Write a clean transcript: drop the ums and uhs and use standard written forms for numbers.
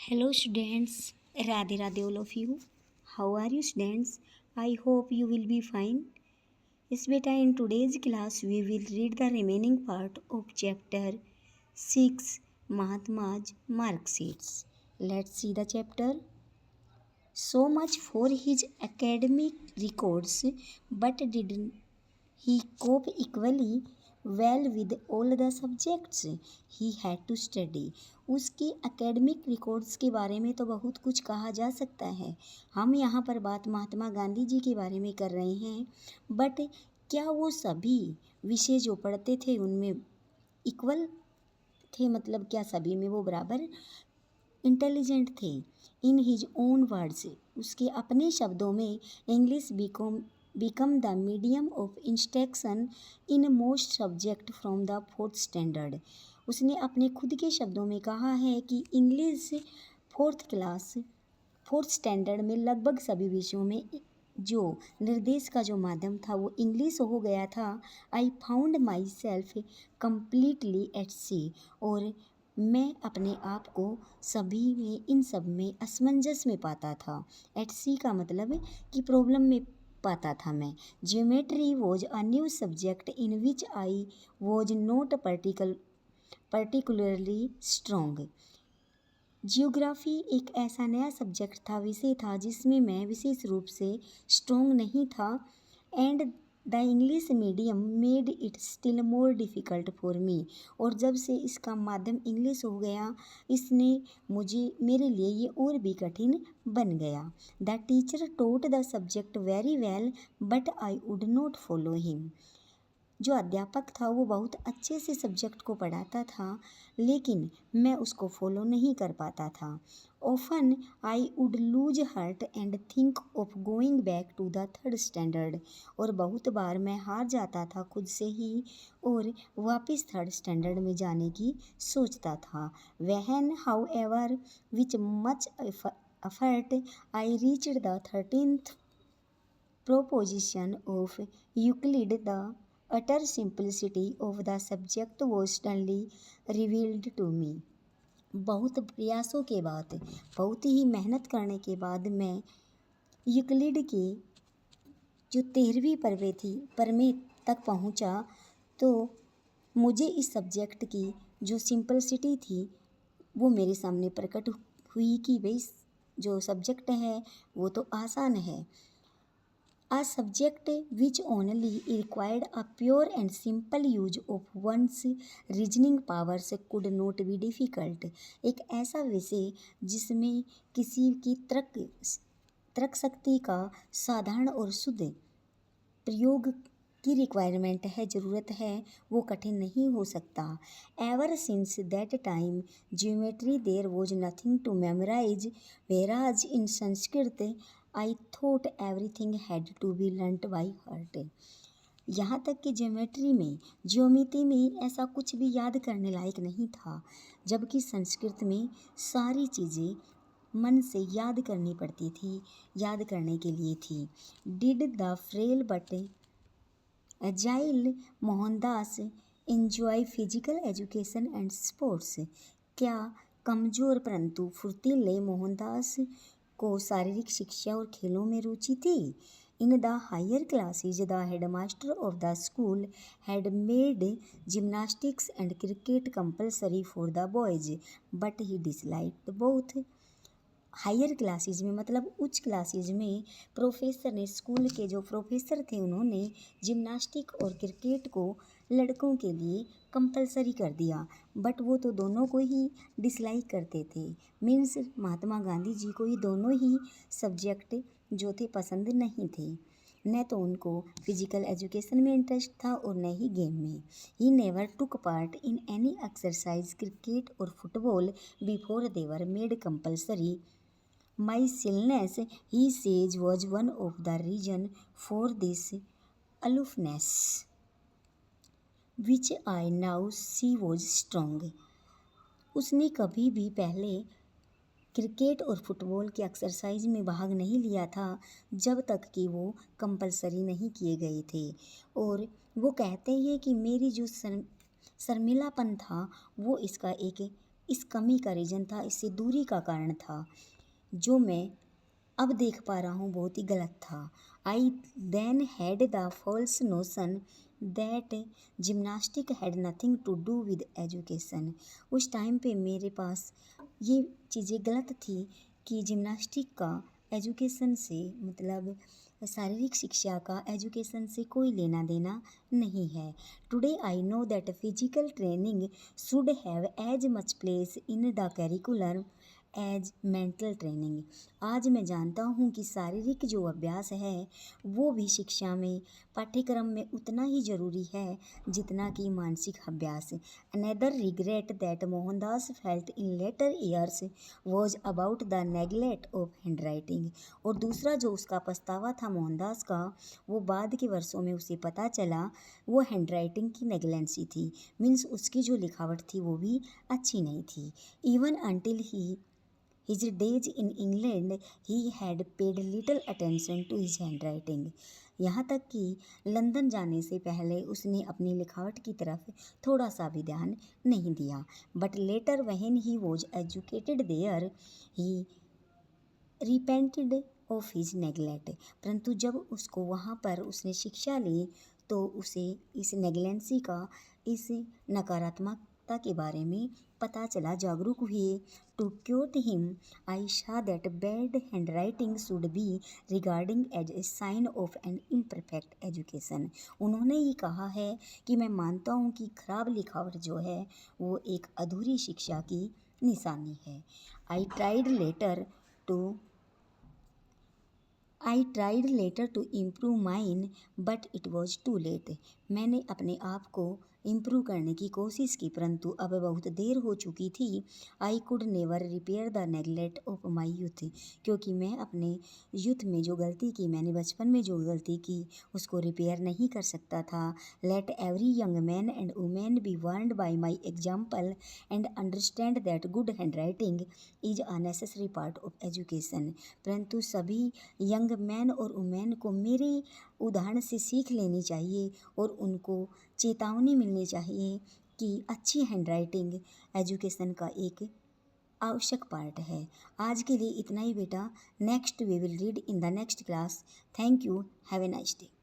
Hello students, Radhe Radhe all of you. How are you students? I hope you will be fine. Yes beta, in today's class we will read the remaining part of chapter 6 Mahatma's Marksheets. Let's see the chapter. So much for his academic records, but didn't he cope equally well with all the subjects he had to study. उसके academic records के बारे में तो बहुत कुछ कहा जा सकता है। हम यहाँ पर बात महात्मा गांधी जी के बारे में कर रहे हैं, बट क्या वो सभी विषय जो पढ़ते थे उनमें इक्वल थे? मतलब क्या सभी में वो बराबर इंटेलिजेंट थे? इन हिज ओन वर्ड्स, उसके अपने शब्दों में, English become the medium of instruction in most subject from the fourth standard. उसने अपने खुद के शब्दों में कहा है कि इंग्लिश फोर्थ स्टैंडर्ड में लगभग सभी विषयों में जो निर्देश का जो माध्यम था वो इंग्लिश हो गया था। I found myself completely at sea, और मैं अपने आप को सभी में, इन सब में असमंजस में पाता था। एट सी का मतलब है कि प्रॉब्लम में पाता था मैं। Geometry was a new subject in which I was not particularly strong. Geography एक ऐसा नया सब्जेक्ट था, विषय था जिसमें मैं विशेष रूप से स्ट्रोंग नहीं था। And the English medium made it still more difficult for me, और जब से इसका माध्यम इंग्लिश हो गया, इसने मेरे लिए ये और भी कठिन बन गया। The teacher taught the subject very well but I would not follow him. जो अध्यापक था वो बहुत अच्छे से सब्जेक्ट को पढ़ाता था, लेकिन मैं उसको फॉलो नहीं कर पाता था। Often I would lose heart and think of going back to the third standard, और बहुत बार मैं हार जाता था खुद से ही और वापस थर्ड स्टैंडर्ड में जाने की सोचता था। वहन how ever which much effort I reached the 13th proposition of Euclid, the utter simplicity of the subject was suddenly revealed to me. बहुत प्रयासों के बाद, बहुत ही मेहनत करने के बाद मैं यूक्लिड के जो 13वीं परमे तक पहुंचा, तो मुझे इस सब्जेक्ट की जो सिंपलिसिटी थी वो मेरे सामने प्रकट हुई कि भाई जो सब्जेक्ट है वो तो आसान है। A subject which only required a pure and simple use of one's reasoning powers could not be difficult। एक ऐसा विषय जिसमें किसी की तर्क शक्ति का साधारण और शुद्ध प्रयोग की रिक्वायरमेंट है, ज़रूरत है, वो कठिन नहीं हो सकता। Ever since that time geometry there was nothing to memorise, whereas in Sanskrit I thought everything had to be learned by heart. यहाँ तक कि ज्योमेट्री में ऐसा कुछ भी याद करने लायक नहीं था, जबकि संस्कृत में सारी चीज़ें मन से याद करनी पड़ती थी, याद करने के लिए थी। Did the frail but agile Mohandas enjoy physical education and sports. क्या कमज़ोर परंतु फुर्तीले मोहनदास को शारीरिक शिक्षा और खेलों में रुचि थी? In the higher classes the headmaster of the school had made gymnastics and cricket compulsory for the boys, but he disliked both. Higher classes में मतलब उच्च क्लासेज में प्रोफेसर ने, स्कूल के जो प्रोफेसर थे उन्होंने जिम्नास्टिक और क्रिकेट को लड़कों के लिए कंपलसरी कर दिया, बट वो तो दोनों को ही डिसलाइक करते थे। मीन्स महात्मा गांधी जी को ही दोनों ही सब्जेक्ट जो थे पसंद नहीं थे। न तो उनको फिजिकल एजुकेशन में इंटरेस्ट था और न ही गेम में। He never took part in any exercise cricket और football before they were made compulsory. My silliness, he says, was one of the reasons for this aloofness, which I now see was strong। उसने कभी भी पहले cricket और football की exercise में भाग नहीं लिया था जब तक कि वो कंपलसरी नहीं किए गए थे, और वो कहते हैं कि मेरी जो शर्मिलापन था वो इसका एक इस कमी का रीज़न था, इससे दूरी का कारण था, जो मैं अब देख पा रहा हूँ बहुत ही गलत था। I then had the false notion that gymnastic had nothing to do with education. उस टाइम पे मेरे पास ये चीज़ें गलत थी कि जिम्नास्टिक का एजुकेशन से मतलब शारीरिक शिक्षा का एजुकेशन से कोई लेना देना नहीं है। Today I know that physical training should have as much place in the curricular as mental training. आज मैं जानता हूँ कि शारीरिक जो अभ्यास है वो भी शिक्षा में पाठ्यक्रम में उतना ही ज़रूरी है जितना कि मानसिक अभ्यास। Another regret that Mohandas felt in later years was about the neglect of hand writing. और दूसरा जो उसका पछतावा था मोहनदास का, वो बाद के वर्षों में उसे पता चला वो हैंड राइटिंग की नेगलेंसी थी। मीन्स उसकी जो लिखावट थी वो भी अच्छी नहीं थी। Even until his days in England, he had paid little attention to his handwriting. यहाँ तक कि लंदन जाने से पहले उसने अपनी लिखावट की तरफ थोड़ा सा भी ध्यान नहीं दिया। But later when he was educated there he repented of his neglect. परंतु जब उसको वहाँ पर उसने शिक्षा ली तो उसे इस नेगलेंसी का, इस नकारात्मकता के बारे में पता चला, जागरूक हुए। To quote him I saw that bad handwriting should be regarding as a sign of an imperfect education. उन्होंने ये कहा है कि मैं मानता हूँ कि खराब लिखावट जो है वो एक अधूरी शिक्षा की निशानी है। I tried later to improve mine but it was too late. मैंने अपने आप को इम्प्रूव करने की कोशिश की परंतु अब बहुत देर हो चुकी थी। I could never repair the neglect of my youth. क्योंकि मैं अपने यूथ में जो गलती की, मैंने बचपन में जो गलती की उसको रिपेयर नहीं कर सकता था। Let every young man and women be warned by my example and understand that good handwriting is a necessary part of education. परंतु सभी यंग मैन और वुमेन को मेरे उदाहरण से सीख लेनी चाहिए और उनको चेतावनी मिलनी चाहिए कि अच्छी हैंड राइटिंग एजुकेशन का एक आवश्यक पार्ट है। आज के लिए इतना ही बेटा। Next we will read in the next class. Thank you. Have a nice day.